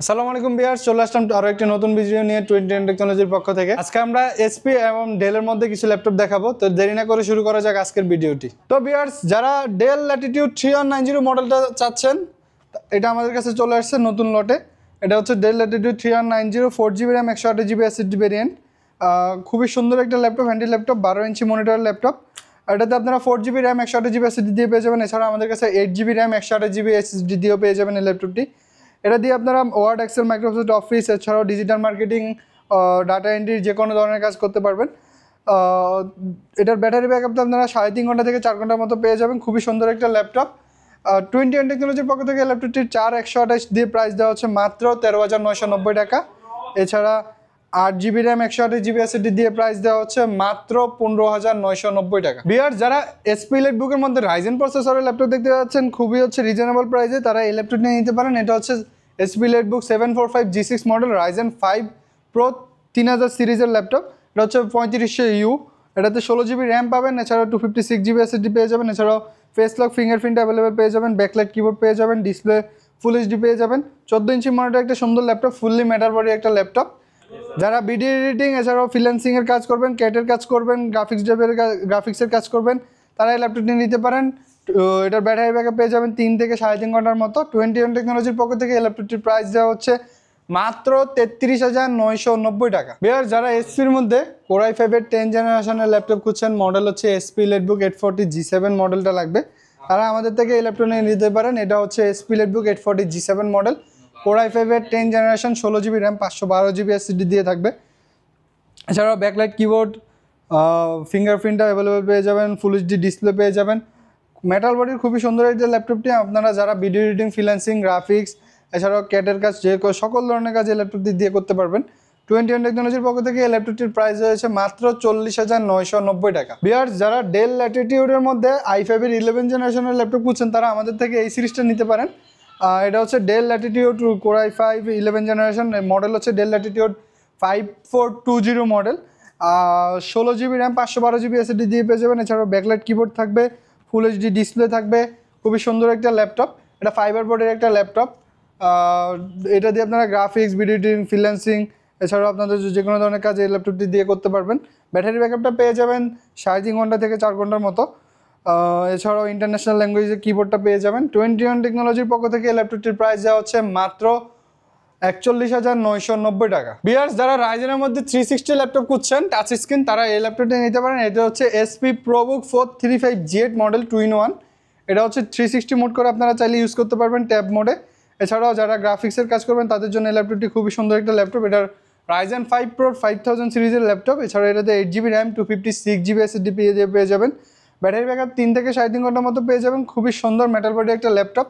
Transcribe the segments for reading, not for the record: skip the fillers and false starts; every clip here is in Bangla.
আসসালামু আলাইকুম ভিউয়ার্স, চলে আসলাম আরো একটি নতুন ভিডিও নিয়ে 2010 টেকনোলজির পক্ষ থেকে। আজকে আমরা এসপি এবং ডেলের মধ্যে কিছু ল্যাপটপ দেখাবো। তো দেরি না করে শুরু করা যাক আজকের ভিডিওটি। তো ভিউয়ার্স, যারা ডেল ল্যাটিটিউড 3190 মডেলটা চাচ্ছেন, এটা আমাদের কাছে চলে আসছে নতুন লটে। এটা হচ্ছে Dell Latitude 3190 4GB RAM 128GB SSD variant. খুবই সুন্দর একটা laptop, handy laptop, 12 inch monitor laptop. এটাতে আপনারা 4GB RAM 128GB SSD দিয়ে পেয়ে যাবেন। এছাড়া আমাদের কাছে 8GB RAM 128GB SSD দিয়েও পেয়ে যাবেন এই ল্যাপটপটি। এটা দিয়ে আপনারা ওয়ার্ড, এক্সেল, মাইক্রোসফট অফিস এছাড়াও ডিজিটাল মার্কেটিং, ডাটা এন্ট্রির যে কোনো ধরনের কাজ করতে পারবেন। এটার ব্যাটারি ব্যাকআপটা আপনারা 3.5 ঘন্টা থেকে 4 ঘন্টার মতো পেয়ে যাবেন। খুবই সুন্দর একটা ল্যাপটপ। 2010 টেকনোলজির পক্ষ থেকে ল্যাপটপটির 4128 দিয়ে প্রাইস দেওয়া হচ্ছে মাত্র 13,990 টাকা। এছাড়া 8GB RAM 128GB SSD দিয়ে প্রাইস দেওয়া হচ্ছে মাত্র 15,990 টাকা। ভিউয়ার্স, যারা এসপি ল্যাপটপের মধ্যে রাইজেন প্রসেসরের ল্যাপটপ দেখতে পাচ্ছেন খুবই হচ্ছে রিজনেবল প্রাইসে, তারা এই ল্যাপটপ নিয়ে নিতে পারেন। এটা হচ্ছে এসপি ল্যাটবুক 745 G6 মডেল রাইজেন 5 প্রো 3000 সিরিজের ল্যাপটপ। এটা হচ্ছে 3500U। এটাতে 16GB র্যাম পাবেন, এছাড়াও 256GB SSD পেয়ে যাবেন। এছাড়াও ফেস লক, ফিঙ্গারপ্রিন্ট অ্যাভেলেবেল পেয়ে যাবেন, ব্যাকলাইট কিবোর্ড পেয়ে যাবেন, ডিসপ্লে ফুল এইচডি পেয়ে যাবেন। 14 ইঞ্চি মনিটর একটা সুন্দর ল্যাপটপ, ফুললি মেটাল বডি একটা ল্যাপটপ। যারা ভিডিও এডিটিং এছাড়াও ফ্রিল্যান্সিংয়ের কাজ করবেন, ক্যাটের কাজ করবেন, গ্রাফিক্সের কাজ করবেন, তারা এই ল্যাপটপটি নিতে পারেন। এটার ব্যাটারি ব্যাকআপ পেয়ে যাবেন 3 থেকে 3.5 ঘন্টার মতো। 2010 টেকনোলজির পক্ষ থেকে এই ল্যাপটপটির প্রাইস দেওয়া হচ্ছে মাত্র 33,990 টাকা। ভিউয়ার্স, যারা এসপির মধ্যে Core i5-এর 10 জেনারেশনের ল্যাপটপ খুঁজছেন, মডেল হচ্ছে এসপি ল্যাটবুক 840 G7 মডেলটা লাগবে, তারা আমাদের থেকে এই ল্যাপটপ নিয়ে নিতে পারেন। এটা হচ্ছে এসপি ল্যাটবুক 840 G7 মডেল, Core i5-এর 10 generation, 16GB RAM 512GB SSD দিয়ে থাকবে। এছাড়াও ব্যাকলাইট কিবোর্ড, ফিঙ্গারপ্রিন্টটা অ্যাভেলেবেল পেয়ে যাবেন, ফুল এইচডি ডিসপ্লে পেয়ে যাবেন। মেটাল বডির খুবই সুন্দর এই যে ল্যাপটপটি, আপনারা যারা ভিডিও এডিটিং, ফ্রিল্যান্সিং, গ্রাফিক্স এছাড়াও ক্যাটের কাজ সকল ধরনের কাজ এই ল্যাপটপটি দিয়ে করতে পারবেন। 2010 টেকনোলজির পক্ষ থেকে এই ল্যাপটপটির প্রাইস হয়েছে মাত্র 40,990 টাকা। ভিউয়ার্স, যারা ডেল ল্যাটিটিউডের মধ্যে i5-এর 11 জেনারেশনের ল্যাপটপ খুঁজছেন, তারা আমাদের থেকে এই সিরিজটা নিতে পারেন। এটা হচ্ছে Dell Latitude Core i5 11 generation, model হচ্ছে Dell Latitude 5420 model. 16GB RAM 512GB SSD দিয়ে পেয়ে যাবেন। এছাড়াও ব্যাকলাইট কিবোর্ড থাকবে, ফুল এইচডি ডিসপ্লে থাকবে। খুবই সুন্দর একটা ল্যাপটপ, এটা ফাইবার বোর্ডের একটা ল্যাপটপ। এটা দিয়ে আপনারা গ্রাফিক্স, ভিডিও এডিটিং, ফ্রিল্যান্সিং এছাড়াও আপনাদের যে কোনো ধরনের কাজ এই ল্যাপটপটি দিয়ে করতে পারবেন। ব্যাটারি ব্যাকআপটা পেয়ে যাবেন 3.5 ঘন্টা থেকে 4 ঘন্টার মতো। এছাড়াও ইন্টারন্যাশনাল ল্যাঙ্গুয়েজের কিবোর্ডটা পেয়ে যাবেন। 2010 টেকনোলজির পক্ষ থেকে এই ল্যাপটপটির প্রাইস দেওয়া হচ্ছে মাত্র 41,990 টাকা। ভিউয়ার্স, যারা রাইজেনের মধ্যে 360 ল্যাপটপ খুঁজছেন টাচ স্ক্রিন, তারা এই ল্যাপটপটা নিতে পারেন। এটা হচ্ছে SP ProBook 435G8 model 2-in-1। এটা হচ্ছে 360 মোড করে আপনারা চাইলে ইউজ করতে পারবেন ট্যাব মোডে। এছাড়াও যারা গ্রাফিক্সের কাজ করবেন তাদের জন্য এই ল্যাপটপটি খুবই সুন্দর একটা ল্যাপটপ। এটার রাইজেন 5 প্রো 5000 সিরিজের ল্যাপটপ। এছাড়াও এটাতে 8GB RAM 256GB SSD পেয়ে যাবেন। ব্যাটারি ব্যাকআপ 3 থেকে 3.5 ঘন্টার মতো পেয়ে যাবেন। খুবই সুন্দর মেটাল বডি একটা ল্যাপটপ।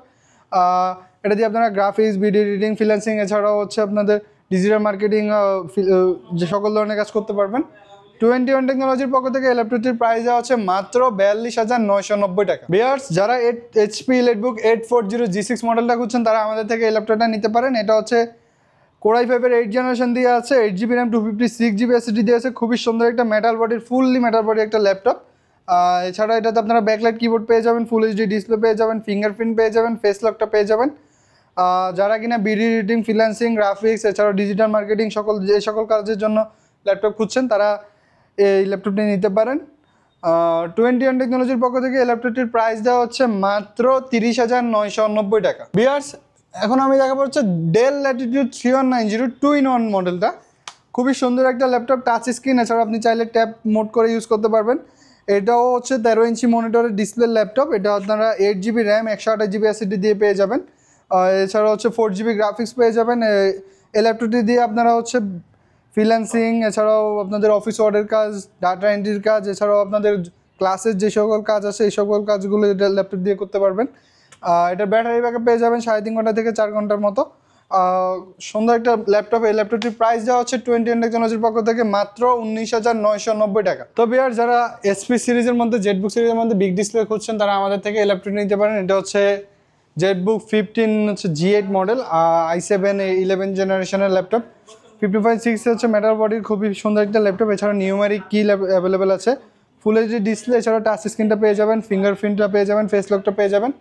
এটা দিয়ে আপনারা গ্রাফিক্স, ভিডিও এডিটিং, ফ্রিল্যান্সিং এছাড়াও হচ্ছে আপনাদের ডিজিটাল মার্কেটিং যে সকল ধরনের কাজ করতে পারবেন। 2010 টেকনোলজির পক্ষ থেকে এই ল্যাপটপটির প্রাইস দেওয়া হচ্ছে মাত্র 42,990 টাকা। ভিউয়ার্স, যারা এইচপি ল্যাটবুক 840 G6 মডেলটা খুঁজছেন, তারা আমাদের থেকে এই ল্যাপটপটা নিতে পারেন। এটা হচ্ছে Core i5-এর 8 জেনারেশন দিয়ে আছে, 8GB RAM 256GB SSD দিয়ে আছে। খুবই সুন্দর একটা মেটাল বডির, ফুললি মেটাল বডি একটা ল্যাপটপ। এছাড়া এটাতে আপনারা ব্যাকলাইট কিবোর্ড পেয়ে যাবেন, ফুল এইচডি ডিসপ্লে পেয়ে যাবেন, ফিঙ্গারপ্রিন্ট পেয়ে যাবেন, ফেস লকটা পেয়ে যাবেন। যারা কিনা ভিডিও এডিটিং, ফ্রিল্যান্সিং, গ্রাফিক্স এছাড়াও ডিজিটাল মার্কেটিং যে সকল কাজের জন্য ল্যাপটপ খুঁজছেন, তারা এই ল্যাপটপটি নিতে পারেন। 2010 টেকনোলজির পক্ষ থেকে এই ল্যাপটপটির প্রাইস দেওয়া হচ্ছে মাত্র 30,990 টাকা। ভিউয়ার্স, এখন আমি দেখাবো হচ্ছে ডেল ল্যাটিটিউড 3190 2-in-1 মডেলটা। খুবই সুন্দর একটা ল্যাপটপ, টাচ স্ক্রিন, এছাড়াও আপনি চাইলে ট্যাব মোড করে ইউজ করতে পারবেন। এটাও হচ্ছে 13 ইঞ্চি মনিটরের ডিসপ্লে ল্যাপটপ। এটা আপনারা 8GB RAM 128GB SSD দিয়ে পেয়ে যাবেন। এছাড়াও হচ্ছে 4GB গ্রাফিক্স পেয়ে যাবেন। এই ল্যাপটপটি দিয়ে আপনারা হচ্ছে ফ্রিল্যান্সিং এছাড়াও আপনাদের অফিস ওয়ার্ডের কাজ, ডাটা এন্ট্রির কাজ এছাড়াও আপনাদের ক্লাসের যে সকল কাজ আছে এই সকল কাজগুলো এটা ল্যাপটপ দিয়ে করতে পারবেন। এটা ব্যাটারি ব্যাকআপ পেয়ে যাবেন 3.5 ঘন্টা থেকে 4 ঘন্টার মতো। সুন্দর একটা ল্যাপটপ। এই ল্যাপটপটির প্রাইস দেওয়া হচ্ছে 2010 টেকনোলজির পক্ষ থেকে মাত্র 19,990 টাকা। তো ভিউয়ার্স, যারা এসপি সিরিজের মধ্যে, জেটবুক সিরিজের মধ্যে বিগ ডিসপ্লে খুঁজছেন, তারা আমাদের থেকে এই ল্যাপটপটি নিতে পারেন। এটা হচ্ছে জেটবুক 15 হচ্ছে G8 মডেল, i7 11 জেনারেশনের ল্যাপটপ। 55.6 হচ্ছে মেটাল বডির, খুবই সুন্দর একটা ল্যাপটপ। এছাড়া নিউমেরিক কি অ্যাভেলেবেল আছে, ফুল এইচডি ডিসপ্লে, এছাড়াও টাচ স্ক্রিনটা পেয়ে যাবেন, ফিঙ্গারপ্রিন্টটা পেয়ে যাবেন, ফেস লকটা পেয়ে যাবেন।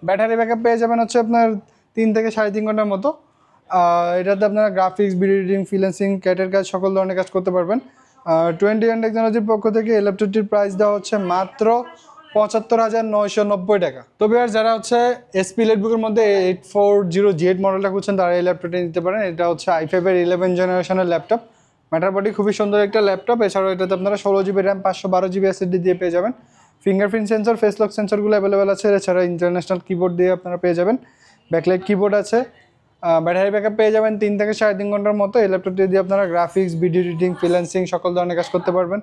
ব্যাটারি ব্যাকআপ পেয়ে যাবেন হচ্ছে আপনার 3 থেকে 3.5 ঘন্টার মতো। এটাতে আপনারা গ্রাফিক্স, ভিডিও এডিটিং, ফ্রিল্যান্সিং, ক্যাটের কাজ, সকল ধরনের কাজ করতে পারবেন। 21 টেকনোলজির পক্ষ থেকে এই ল্যাপটপটির প্রাইস দেওয়া হচ্ছে মাত্র ৭৫,৯৯০ টাকা। তবে আর যারা হচ্ছে এসপি লেটবুকের মধ্যে 840G8 মডেলটা খুঁজছেন তারা এই ল্যাপটপটি নিতে পারেন। এটা হচ্ছে i5 এর 11 জেনারেশনের ল্যাপটপ। ম্যাটার বডি খুবই সুন্দর একটা ল্যাপটপ। এছাড়াও এটাতে আপনারা 16GB র্যাম, 512GB SSD দিয়ে পেয়ে যাবেন। ফিঙ্গারপ্রিন্ট সেন্সর, ফেস লক সেন্সরগুলো অ্যাভেলেবেল আছে। এছাড়া ইন্টারন্যাশনাল কিবোর্ড দিয়ে আপনারা পেয়ে যাবেন। ব্যাকলাইট কিবোর্ড আছে। ব্যাটারি ব্যাকআপ পেয়ে যাবেন 3 থেকে 3.5 ঘন্টার মতো। এই ল্যাপটপটি দিয়ে আপনারা গ্রাফিক্স, ভিডিও এডিটিং, ফ্রিল্যান্সিং সকল ধরনের কাজ করতে পারবেন।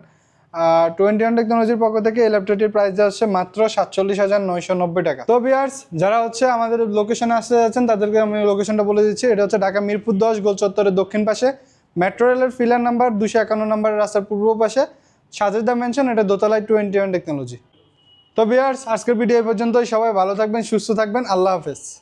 21 টেকনোলজির পক্ষ থেকে এই ল্যাপটপটির প্রাইস দেওয়া হচ্ছে মাত্র 47,990 টাকা। তো ভিউয়ার্স, যারা হচ্ছে আমাদের লোকেশনে আসতে যাচ্ছেন তাদেরকে আমি লোকেশনটা বলে দিচ্ছি। এটা হচ্ছে ঢাকা মিরপুর 10 গোল চত্বরের দক্ষিণ পাশে, মেট্রো রেলের ফিলার নাম্বার 251 নম্বরের রাস্তার পূর্ব পাশে, সাজেদা মেনশন, এটা দোতলায় 21 টেকনোলজি। তো ভিউয়ার্স, আজকের ভিডিও এই পর্যন্তই। সবাই ভালো থাকবেন, সুস্থ থাকবেন। আল্লাহ হাফেজ।